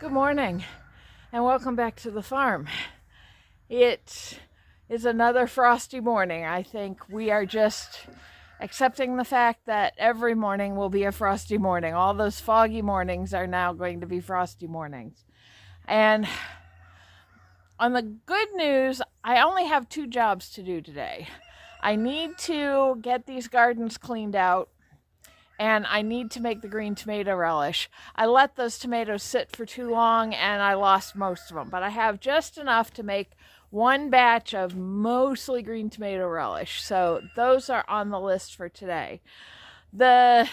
Good morning and welcome back to the farm. It is another frosty morning. I think we are just accepting the fact that every morning will be a frosty morning. All those foggy mornings are now going to be frosty mornings. And on the good news, I only have 2 jobs to do today. I need to get these gardens cleaned out, and I need to make the green tomato relish. I let those tomatoes sit for too long and I lost most of them, but I have just enough to make 1 batch of mostly green tomato relish. So those are on the list for today. The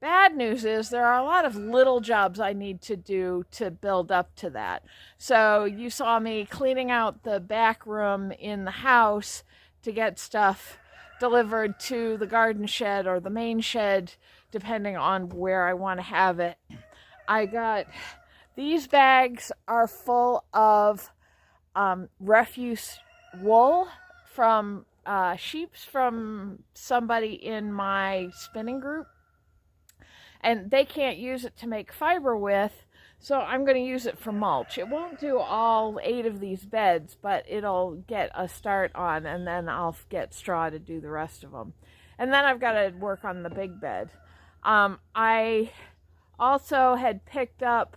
bad news is there are a lot of little jobs I need to do to build up to that. So you saw me cleaning out the back room in the house to get stuff delivered to the garden shed or the main shed, depending on where I want to have it. I got these bags are full of refuse wool from sheeps from somebody in my spinning group, and they can't use it to make fiber with, so I'm going to use it for mulch. It won't do all 8 of these beds, but it'll get a start on, and then I'll get straw to do the rest of them. And then I've got to work on the big bed. I also had picked up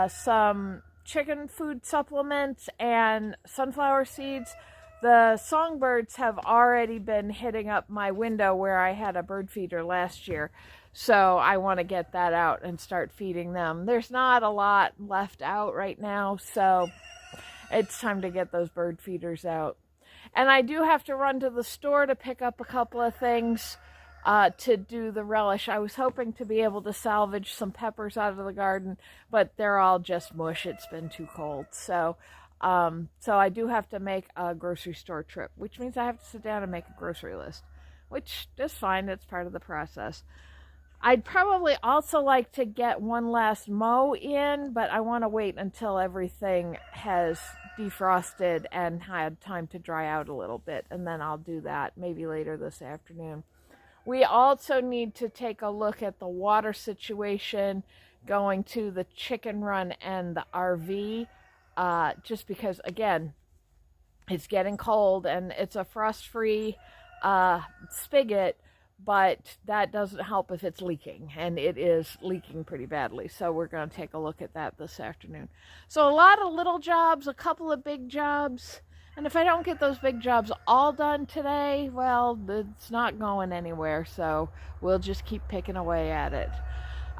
some chicken food supplements and sunflower seeds. The songbirds have already been hitting up my window where I had a bird feeder last year. So I want to get that out and start feeding them. There's not a lot left out right now, so it's time to get those bird feeders out. And I do have to run to the store to pick up a couple of things to do the relish. I was hoping to be able to salvage some peppers out of the garden, but they're all just mush. It's been too cold. So I do have to make a grocery store trip, which means I have to sit down and make a grocery list, which is fine. It's part of the process. I'd probably also like to get one last mow in, but I want to wait until everything has defrosted and had time to dry out a little bit, and then I'll do that maybe later this afternoon. We also need to take a look at the water situation going to the chicken run and the RV, just because, again, it's getting cold and it's a frost-free spigot, but that doesn't help if it's leaking, and it is leaking pretty badly. So we're going to take a look at that this afternoon. So a lot of little jobs, a couple of big jobs, and if I don't get those big jobs all done today, well, it's not going anywhere, so we'll just keep picking away at it.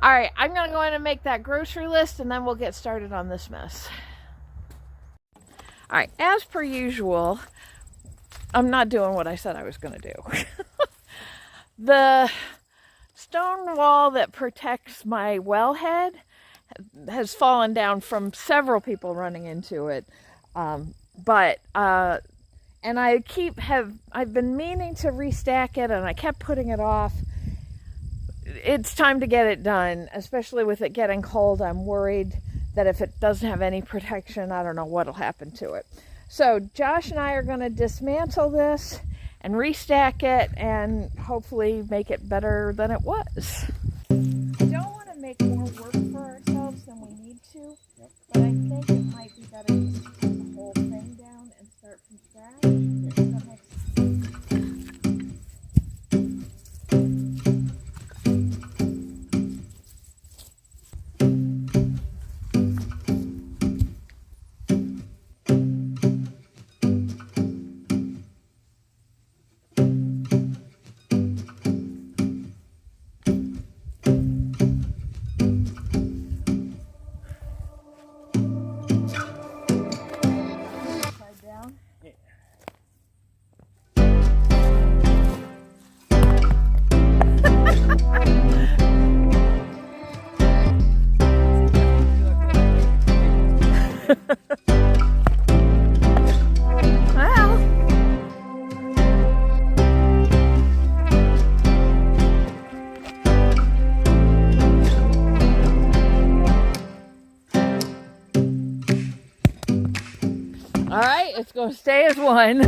All right, I'm going to go in and make that grocery list, and then we'll get started on this mess. All right, as per usual, I'm not doing what I said I was going to do. The stone wall that protects my wellhead has fallen down from several people running into it. And I've been meaning to restack it, and I kept putting it off. It's time to get it done, especially with it getting cold. I'm worried that if it doesn't have any protection, I don't know what'll happen to it. So Josh and I are going to dismantle this and restack it and hopefully make it better than it was. I don't want to make more work for ourselves than we need to, but I think it might be better to just put the whole thing down and start from scratch. Does that make sense? All right, it's going to stay as one.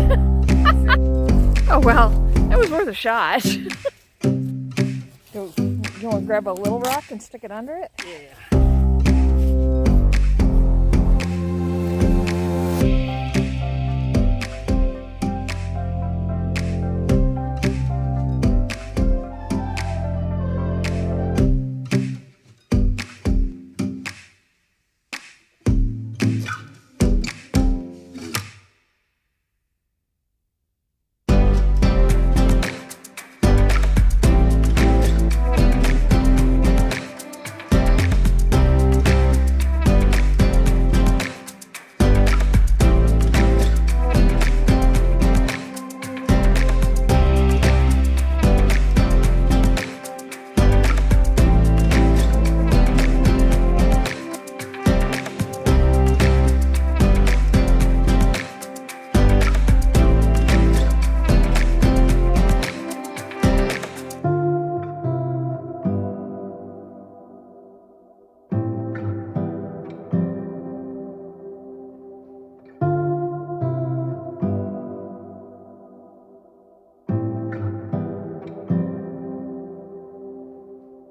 Oh, well, it was worth a shot. You want to grab a little rock and stick it under it? Yeah.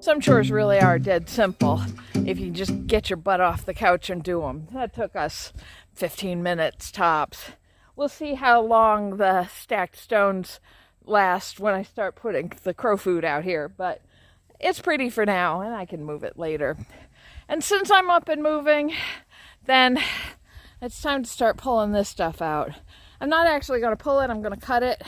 Some chores really are dead simple if you just get your butt off the couch and do them. That took us 15 minutes tops. We'll see how long the stacked stones last when I start putting the crow food out here, but it's pretty for now and I can move it later. And since I'm up and moving, then it's time to start pulling this stuff out. I'm not actually going to pull it, I'm going to cut it.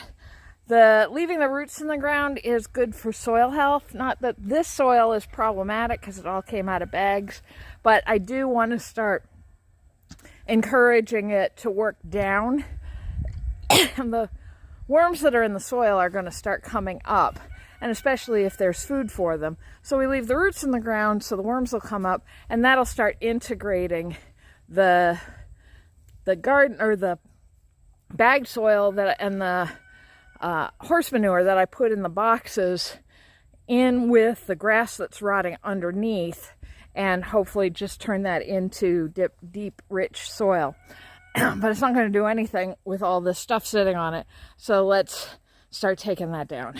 Leaving the roots in the ground is good for soil health. Not that this soil is problematic because it all came out of bags, but I do want to start encouraging it to work down. And the worms that are in the soil are going to start coming up, and especially if there's food for them. So we leave the roots in the ground so the worms will come up, and that'll start integrating the garden or the bagged soil and the horse manure that I put in the boxes in with the grass that's rotting underneath, and hopefully just turn that into deep, rich soil. But it's not going to do anything with all this stuff sitting on it. So let's start taking that down.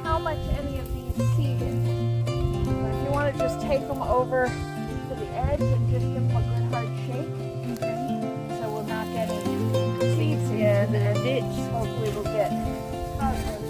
How much any of these seeded. If you want to just take them over to the edge and just give them a good hard shake, so we'll not get any seeds in, and it hopefully will get positive.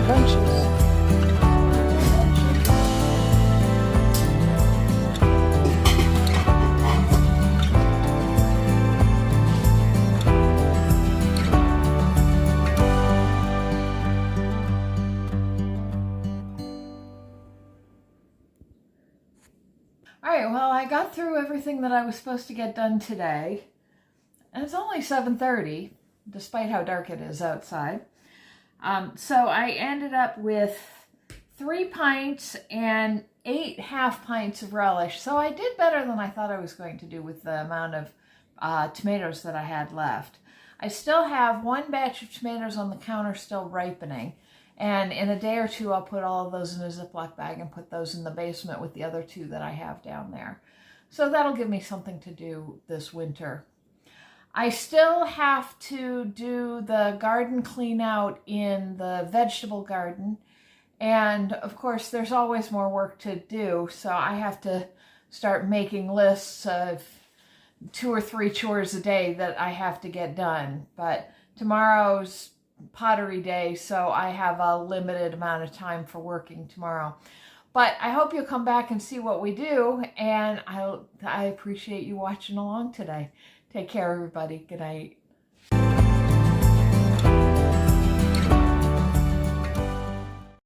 bunches. All right, well, I got through everything that I was supposed to get done today, and it's only 7:30, despite how dark it is outside. So I ended up with 3 pints and 8 half pints of relish. So I did better than I thought I was going to do with the amount of tomatoes that I had left. I still have 1 batch of tomatoes on the counter still ripening. And in a day or 2, I'll put all of those in a Ziploc bag and put those in the basement with the other 2 that I have down there. So that'll give me something to do this winter. I still have to do the garden clean out in the vegetable garden. And of course, there's always more work to do. So I have to start making lists of 2 or 3 chores a day that I have to get done. But tomorrow's pottery day, so I have a limited amount of time for working tomorrow. But I hope you'll come back and see what we do, and I appreciate you watching along today. Take care, everybody. Good night.